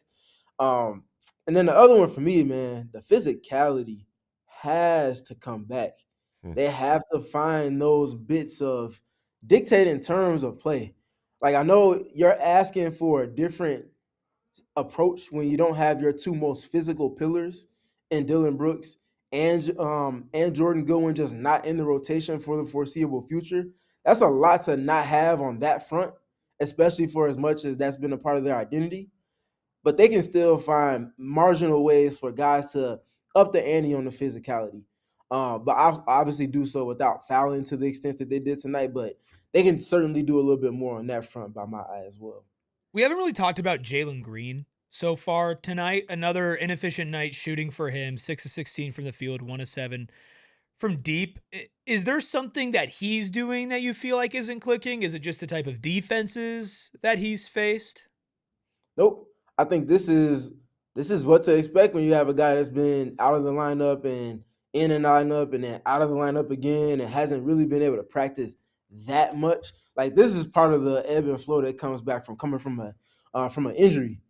Um, and then the other one for me, man, the physicality has to come back. Mm. They have to find those bits of dictating terms of play. Like I know you're asking for a different approach when you don't have your two most physical pillars in Dillon Brooks and Jordan Goodwin just not in the rotation for the foreseeable future. That's a lot to not have on that front, especially for as much as that's been a part of their identity. But they can still find marginal ways for guys to up the ante on the physicality. But obviously do so without fouling to the extent that they did tonight. But they can certainly do a little bit more on that front by my eye as well. We haven't really talked about Jalen Green so far tonight. Another inefficient night shooting for him. 6 of 16 from the field, 1 of 7 from deep. Is there something that he's doing that you feel like isn't clicking? Is it just the type of defenses that he's faced? Nope. I think this is what to expect when you have a guy that's been out of the lineup and in and lineup and then out of the lineup again and hasn't really been able to practice that much. Like this is part of the ebb and flow that comes back from coming from an injury.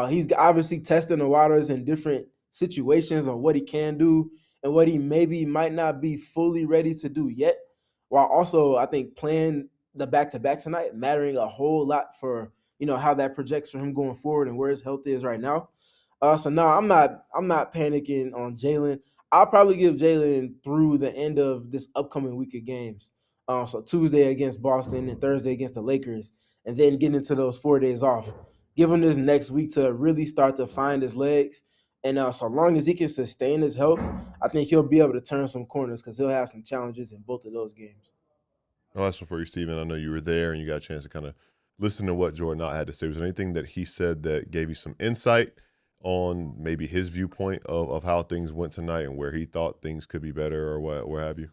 He's obviously testing the waters in different situations on what he can do and what he maybe might not be fully ready to do yet. While also, I think playing the back-to-back tonight mattering a whole lot for how that projects for him going forward and where his health is right now. So no, I'm not panicking on Jalen. I'll probably give Jalen through the end of this upcoming week of games. So Tuesday against Boston and Thursday against the Lakers, and then getting into those 4 days off. Give him this next week to really start to find his legs. And so long as he can sustain his health, I think he'll be able to turn some corners because he'll have some challenges in both of those games. Oh, that's one for you, Steven. I know you were there and you got a chance to kind of listen to what Jordan Knott had to say. Was there anything that he said that gave you some insight on maybe his viewpoint of how things went tonight and where he thought things could be better or what have you?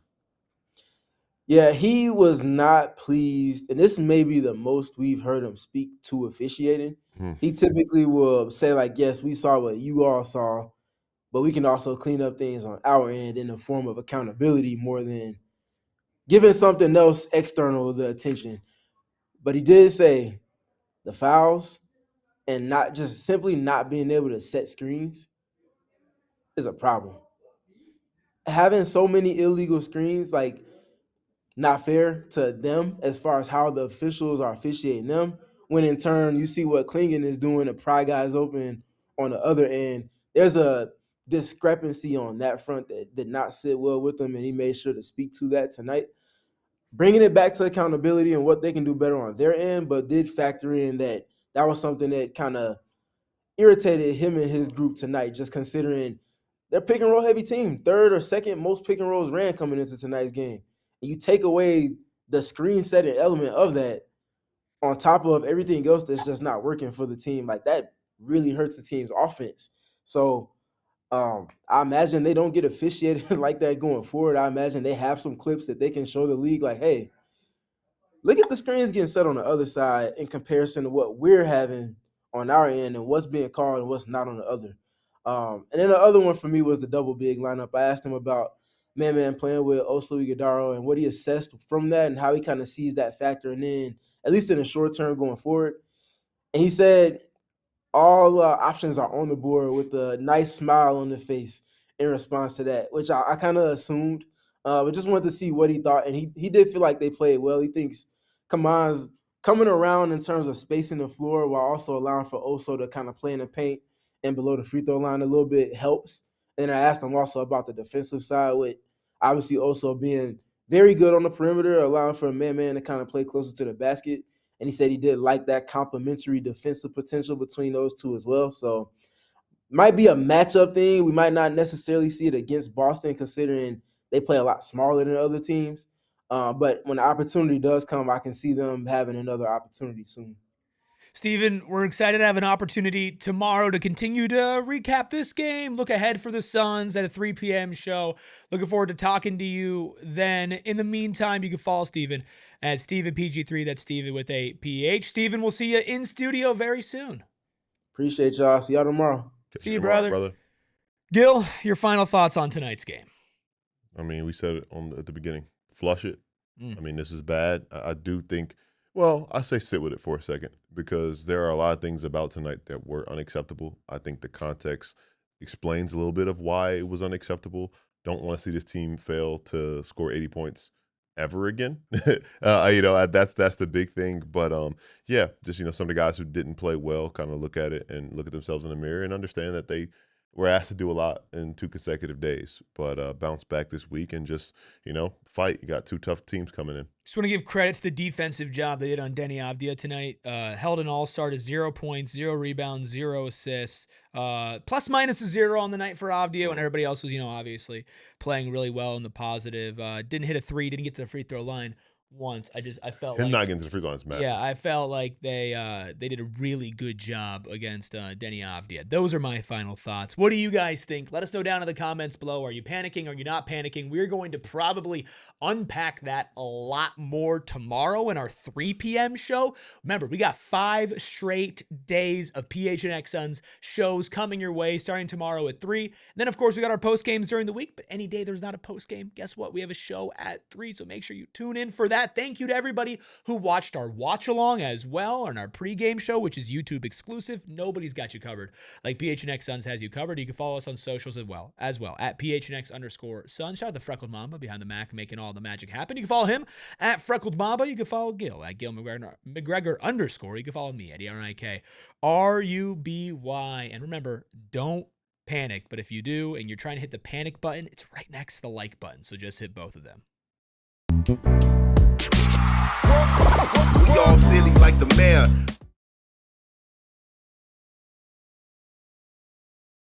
Yeah, he was not pleased, and this may be the most we've heard him speak to officiating. Hmm. He typically will say, like, yes, we saw what you all saw, but we can also clean up things on our end in the form of accountability more than giving something else external the attention. But he did say the fouls and not just simply not being able to set screens is a problem. Having so many illegal screens, like, not fair to them as far as how the officials are officiating them. When in turn you see what Klingon is doing to pry guys open on the other end. There's a discrepancy on that front that did not sit well with him, and he made sure to speak to that tonight. Bringing it back to accountability and what they can do better on their end, but did factor in that was something that kind of irritated him and his group tonight, just considering they're pick and roll heavy team, third or second most pick and rolls ran coming into tonight's game. And you take away the screen setting element of that on top of everything else that's just not working for the team, like that really hurts the team's offense. So I imagine they don't get officiated like that going forward. I imagine they have some clips that they can show the league like, hey, look at the screens getting set on the other side in comparison to what we're having on our end and what's being called and what's not on the other. And then the other one for me was the double big lineup. I asked him about man playing with Oso Ighodaro and what he assessed from that and how he kind of sees that factoring in, at least in the short term going forward. And he said all options are on the board with a nice smile on the face in response to that, which I kind of assumed, but just wanted to see what he thought. And he did feel like they played well. He thinks Khaman's coming around in terms of spacing the floor while also allowing for Oso to kind of play in the paint and below the free throw line a little bit helps. And I asked him also about the defensive side, with obviously Oso being very good on the perimeter, allowing for a man to kind of play closer to the basket. And he said he did like that complementary defensive potential between those two as well. So might be a matchup thing. We might not necessarily see it against Boston, considering they play a lot smaller than other teams. But when the opportunity does come, I can see them having another opportunity soon. Steven, we're excited to have an opportunity tomorrow to continue to recap this game, look ahead for the Suns at a 3 p.m. show. Looking forward to talking to you then. In the meantime, you can follow Steven at StevenPG3. That's Steven with a PH. Steven, we'll see you in studio very soon. Appreciate y'all. See y'all tomorrow. See you, brother. Gil, your final thoughts on tonight's game. I mean, we said it at the beginning. Flush it. I mean, this is bad. I do think, well, I say sit with it for a second because there are a lot of things about tonight that were unacceptable. I think the context explains a little bit of why it was unacceptable. Don't want to see this team fail to score 80 points ever again. That's the big thing. But yeah, just some of the guys who didn't play well kind of look at it and look at themselves in the mirror and understand that they were asked to do a lot in 2 consecutive days, but bounce back this week and just, fight. You got 2 tough teams coming in. Just want to give credit to the defensive job they did on Deni Avdija tonight. Held an all-star to 0 points, 0 rebounds, 0 assists. Plus minus a 0 on the night for Avdija when everybody else was, obviously playing really well in the positive. Didn't hit a 3, didn't get to the free throw line once. I felt him like not getting to the free throw line is massive. Yeah, I felt like they did a really good job against Deni Avdija. Those are my final thoughts. What do you guys think? Let us know down in the comments below. Are you panicking? Are you not panicking? We're going to probably unpack that a lot more tomorrow in our 3 p.m. show. Remember, we got 5 straight days of PHNX Suns shows coming your way, starting tomorrow at 3. And then, of course, we got our post games during the week. But any day there's not a post game, guess what? We have a show at 3. So make sure you tune in for that. Thank you to everybody who watched our watch along as well on our pregame show, which is YouTube exclusive. Nobody's got you covered like PHNX Suns has you covered. You can follow us on socials as well at PHNX_Suns. Shout out to Freckled Mamba behind the Mac making all the magic happen. You can follow him at Freckled Mamba. You can follow Gil at Gil McGregor _. You can follow me at ERNIKRUBY. And remember, don't panic. But if you do and you're trying to hit the panic button, it's right next to the like button. So just hit both of them. We all silly like the mayor.